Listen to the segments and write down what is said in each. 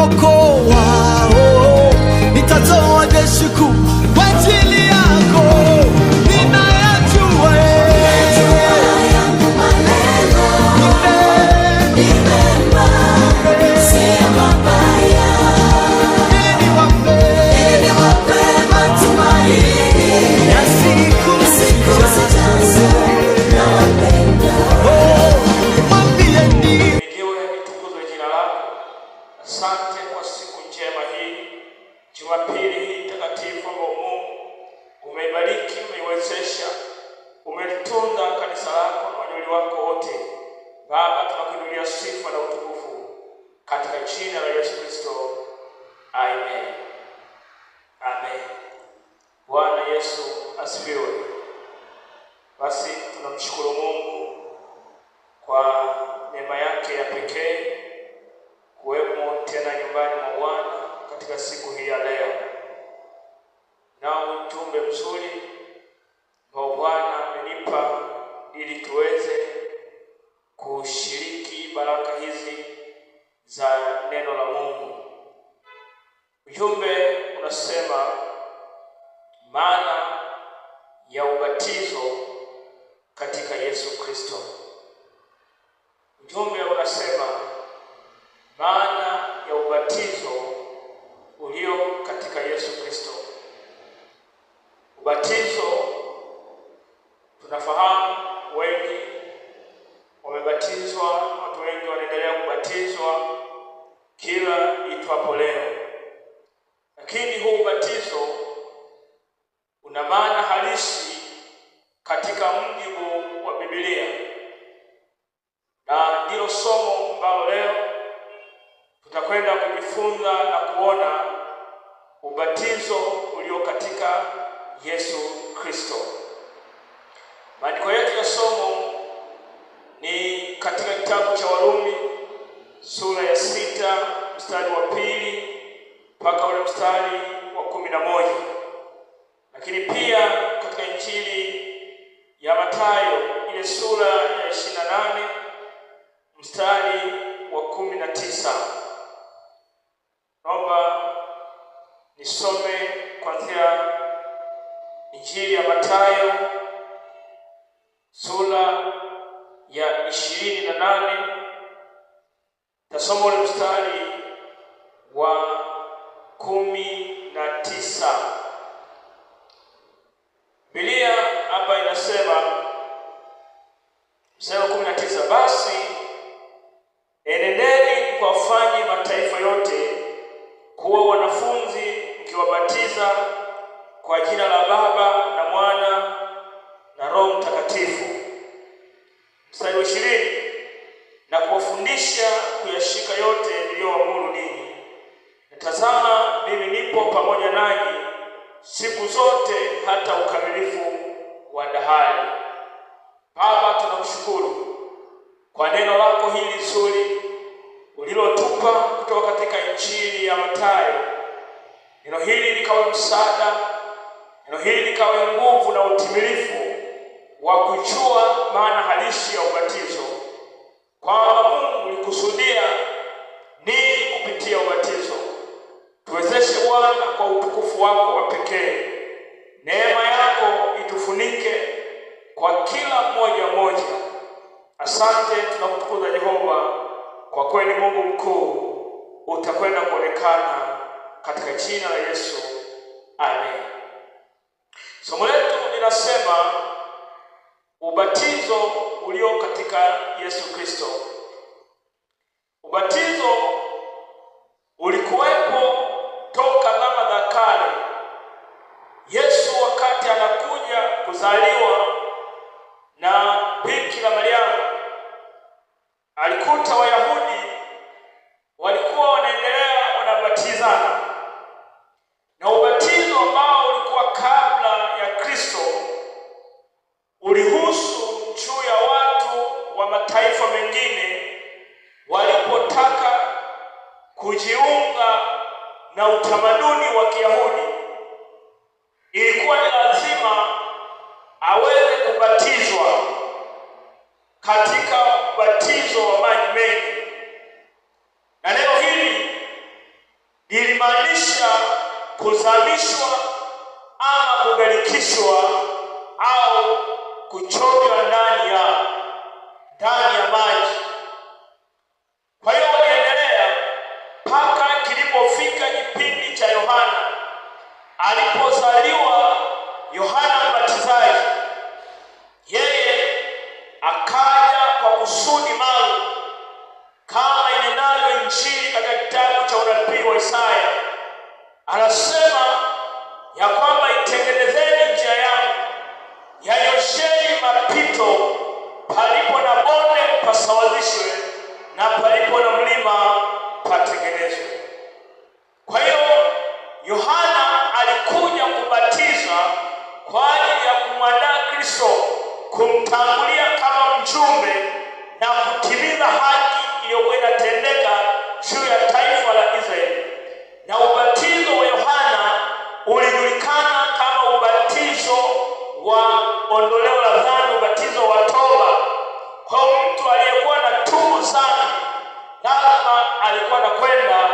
umeniokoa, nitatoa jeshi kuu kwa ajili yako. Ninayajua yangu maneno ni mema, si mabaya, ili niwape matumaini ya siku zijazo. Nawapenda. Asante kwa siku njema hii, Jumapili hii takatifu ambayo Mungu umeibariki, umeiwezesha, umelitunza kanisa lako na wajoli wako wote. Baba, tunakuinulia sifa na utukufu katika jina la Yesu Kristo. Amen. Amen. Bwana Yesu asifiwe. Basi tunamshukuru Mungu kwa neema yake ya pekee kuwemo tena nyumbani mwa Bwana katika siku hii ya leo. Nao ujumbe mzuri ambao Bwana amenipa ili tuweze kushiriki baraka hizi za neno la Mungu. Ujumbe unasema maana ya ubatizo katika Yesu Kristo. Ujumbe unasema maana ya ubatizo ulio katika Yesu Kristo. Ubatizo tunafahamu, wengi wamebatizwa, watu wengi wanaendelea kubatizwa kila itwapo leo. Lakini huu ubatizo una maana halisi katika mujibu wa Biblia, na ndilo somo ambalo leo tutakwenda kujifunza na kuona ubatizo ulio katika Yesu Kristo. Maandiko yetu ya somo ni katika kitabu cha Warumi sura ya 6 mstari wa 2 mpaka ule mstari wa 11. Lakini pia katika Injili ya Mathayo ile sura ya 28 mstari wa 19. Naomba nisome kuanzia Injili ya Mathayo sura ya 28, tasoma ule mstari wa 19. Biblia hapa inasema, mstari wa 19, basi enendeni mkawafanye mataifa yote kuwa wanafunzi, mkiwabatiza kwa jina la Baba na Mwana na Roho Mtakatifu. Mstari wa 20, na kuwafundisha kuyashika yote niliyoamuru ninyi. Na tazama, mimi nipo pamoja nanyi siku zote hata ukamilifu wa dahari. Baba, tunakushukuru kwa neno lako hili zuri ulilotupa kutoka katika Injili ya Mathayo. Neno hili likawe msaada, neno hili likawe nguvu na utimilifu wa kujua maana halisi ya ubatizo, kwamba Mungu ulikusudia nini kupitia ubatizo. Tuwezeshe Bwana kwa utukufu wako wa pekee. Neema yako itufunike kwa kila mmoja mmoja. Asante, tunakutukuza Jehova, kwa kweli Mungu mkuu utakwenda kuonekana katika jina la Yesu. Amen. Somo letu linasema ubatizo ulio katika Yesu Kristo. Ubatizo ulikuwepo toka zama za kale. Yesu wakati anakuja kuzaliwa na Bikira Mariamu, alikuta Wayahudi walikuwa wanaendelea wanabatizana, na ubatizo ambao ulikuwa kabla ya Kristo ulihusu juu ya watu wa mataifa mengine walipotaka kujiunga na utamaduni wa Kiyahudi. Ilikuwa ni lazima aweze kubatizwa katika ubatizo wa maji mengi, na neno hili kuzamishwa ama kugharikishwa au kuchovya ndani ya maji. Kwa hiyo waliendelea mpaka kilipofika kipindi cha Yohana. Alipozaliwa Yohana Mbatizaji, yeye akaja kwa kusudi maalum, kama inenavyo Injili katika kitabu cha unabii wa Isaya. Anasema ya kwamba itengenezeni njia yangu, yanyosheni mapito, palipo na bonde pasawazishwe, na palipo na mlima patengenezwe. Kwa hiyo Yohana alikuja kubatiza kwa ajili ya kumwandaa Kristo, kumtangulia kama mjumbe na kutimiza haki iliyokuwa inatendeka juu ya taifa la Israeli. Na ubatizo wa Yohana ulijulikana kama ubatizo wa ondoleo la dhambi, ubatizo wa toba. Kwa mtu aliyekuwa na tubu sana, lazima alikuwa anakwenda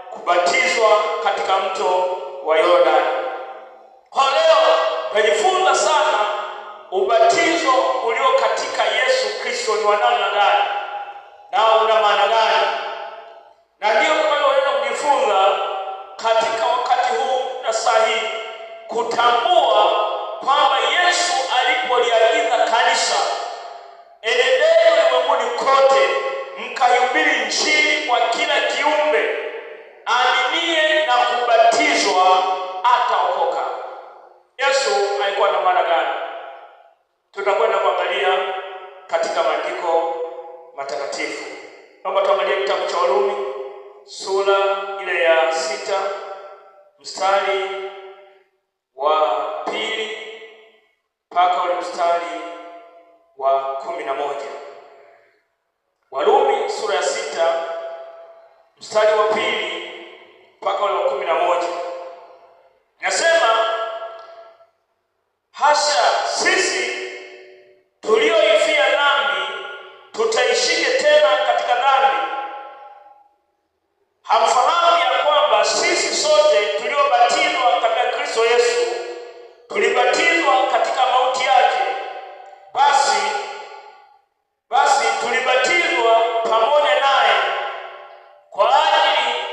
kubatizwa katika mto wa Yordani. Kwa leo tunajifunza sana ubatizo ulio katika Yesu Kristo ni wa namna gani na una maana gani, na ndio tunayoweza kujifunza katika wakati huu na saa hii, kutambua kwamba Yesu alipoliagiza kanisa, enendeni ulimwenguni kote mkaihubiri Injili kwa kila kiumbe, aaminie na kubatizwa ataokoka. Yesu alikuwa na maana gani? Tutakwenda kuangalia katika maandiko matakatifu. Naomba tuangalie kitabu cha Warumi sura ile ya 6 mstari wa 2 mpaka ule mstari wa 11. Warumi sura ya 6 mstari wa 2 mpaka ule wa 11. Nasema, hasha, sisi tulioifia dhambi tutaishije tena katika dhambi? Hamfahamu ya kwamba sisi sote tuliobatizwa katika Kristo Yesu tulibatizwa katika mauti yake? Basi tulibatizwa pamoja naye kwa ajili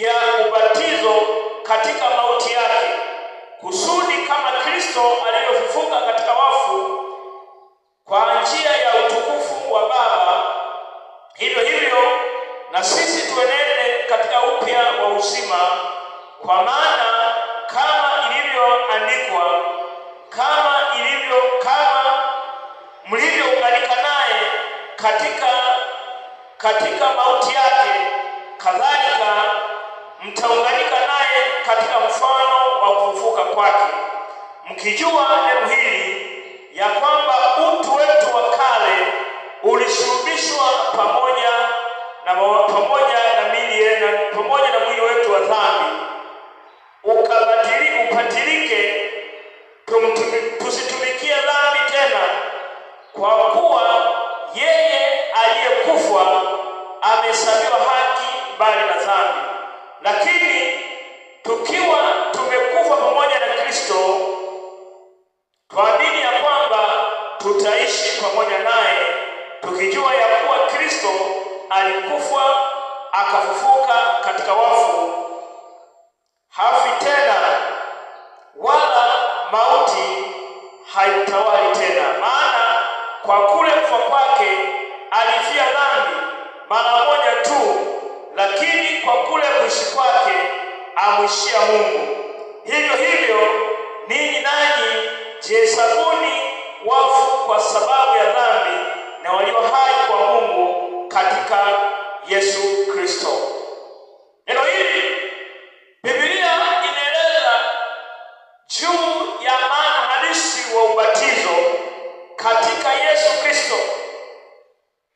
ya ubatizo katika mauti yake, kusudi kama Kristo alivyofufuka katika wafu kwa njia ya utukufu wa Baba, hivyo hivyo na sisi tuenende katika upya wa uzima. Kwa maana kama ilivyoandikwa, kama mlivyounganika naye katika mauti yake, kadhalika mtaunganika naye katika mfano wa kufufuka kwake, mkijua neno hili, ya kwamba utu wetu wa kale ulisulubishwa pamoja na mwili wetu wa dhambi, upatilike, tusitumikie dhambi tena, kwa kuwa yeye aliyekufa amehesabiwa haki mbali na dhambi. Lakini tukiwa tumekufa pamoja na Kristo, tuamini ya kwamba tutaishi pamoja naye, tukijua ya kuwa Kristo alikufa akafufuka katika wafu, hafi tena, wala mauti haimtawali tena. Maana kwa kule kufa kwake alifia dhambi mara moja tu, lakini kwa kule kuishi kwake amwishia Mungu. Hivyo hivyo ninyi nanyi jihesabuni wafu kwa sababu ya dhambi, na walio hai kwa Mungu katika Yesu Kristo. Neno hili Biblia inaeleza juu ya maana halisi wa ubatizo katika Yesu Kristo.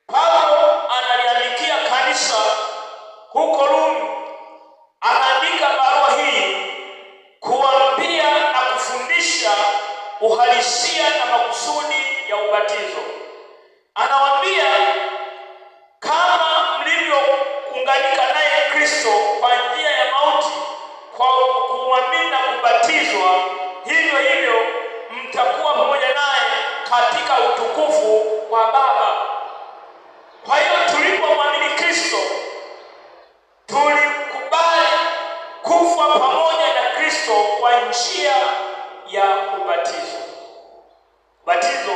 Paulo analiandikia kanisa huko Rumi, anaandika barua hii kuambia na kufundisha uhalisia na makusudi ya ubatizo. Anawaambia, kama mlivyounganika ubatizo. Ubatizo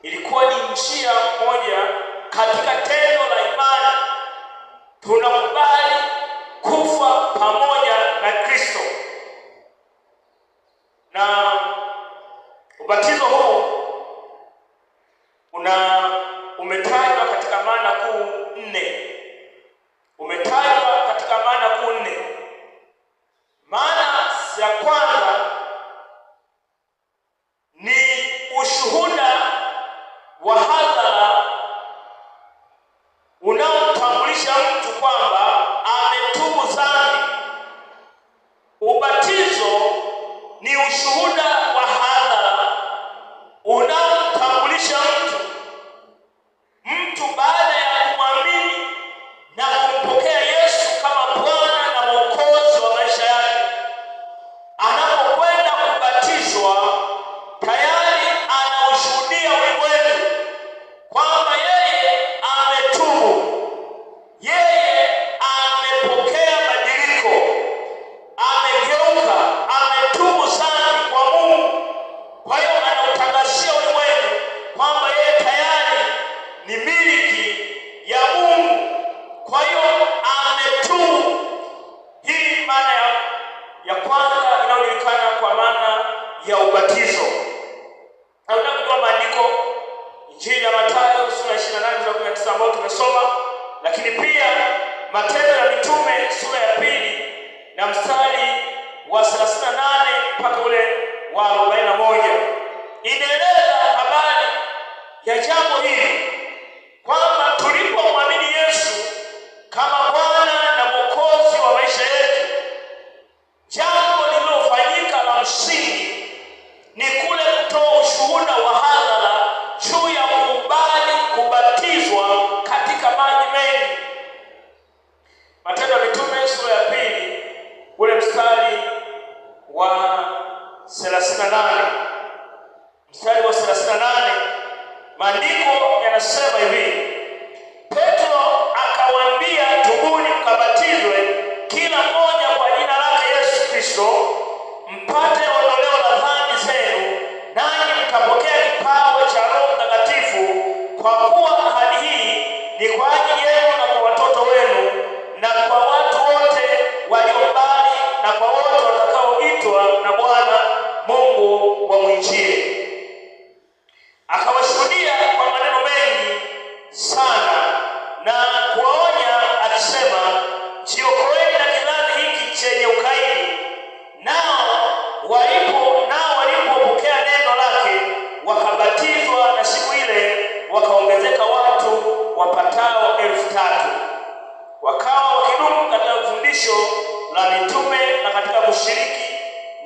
ilikuwa ni njia moja katika tendo la imani. Tunakubali kufa pamoja na Kristo, na ubatizo huu umetajwa katika maana kuu 4. Umetajwa katika maana kuu 4. Maana ya kwanza ni ushuhuda wa hadhara unaomtambulisha mtu kwamba ametubu dhambi. Ubatizo ni ushuhuda wa hadhara unaomtambulisha mtu baada ya kumwamini na kumpokea Yesu kama Bwana na Mwokozi wa maisha yake. Anapokwenda kubatizwa, tayari anaushuhudia ulimwengu kwamba yeye ametubu, yeye amepokea badiliko, amegeuka, ametubu dhambi kwa Mungu. Kwa hiyo anautangazia ulimwengu kwamba yeye tayari ni miliki ya Mungu. Kwa hiyo ametubu. Hii maana ya kwanza inayojulikana kwa maana ya ubatizo. Na unapojua maandiko, Injili ya Mathayo sura 28:19 ambayo tumesoma, lakini pia Matendo ya Mitume sura ya 2 na mstari wa 38 mpaka ule wa 41 inaeleza habari ya jambo hili kwamba tulipomwamini Yesu kama Bwana na Mwokozi wa maisha yetu, jambo lililofanyika la msingi ni kule kutoa ushuhuda wa hadhara juu ya kukubali kubatizwa katika maji mengi. Matendo ya Mitume sura ya 2 ule mstari wa 38. Mstari wa 38, maandiko yanasema hivi: Petro akawaambia, tubuni mkabatizwe kila mmoja kwa jina lake Yesu Kristo, mpate ondoleo la dhambi zenu, nanyi mtapokea kipawa cha Roho Mtakatifu, kwa kuwa ahadi hii ni kwa ajili yenu na kwa watoto wenu na kwa watu wote walio mbali na kwa wote watakaoitwa na Bwana Mungu wamwijie. Akawashuhudia kwa maneno mengi sana na kuwaonya akisema, jiokoeni na kizazi hiki chenye ukaidi. Nao walipopokea neno lake wakabatizwa, na siku ile wakaongezeka watu wapatao 3,000. Wakawa wakidumu katika fundisho la mitume na katika kushiriki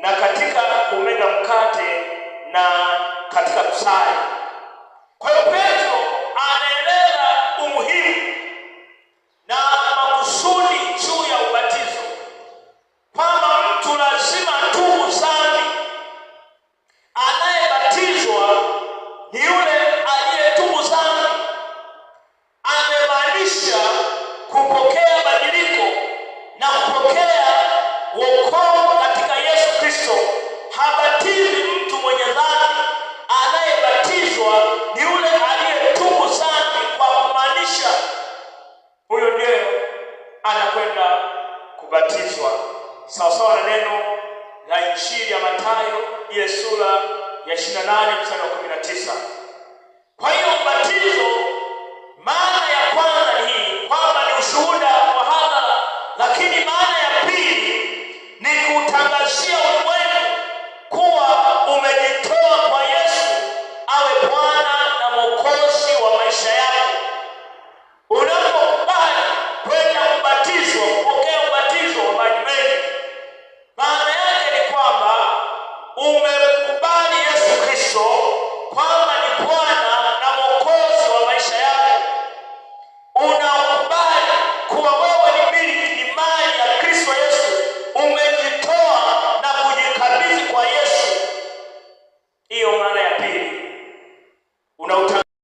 na katika kumega mkate na katika kusali. Kwa hiyo Petro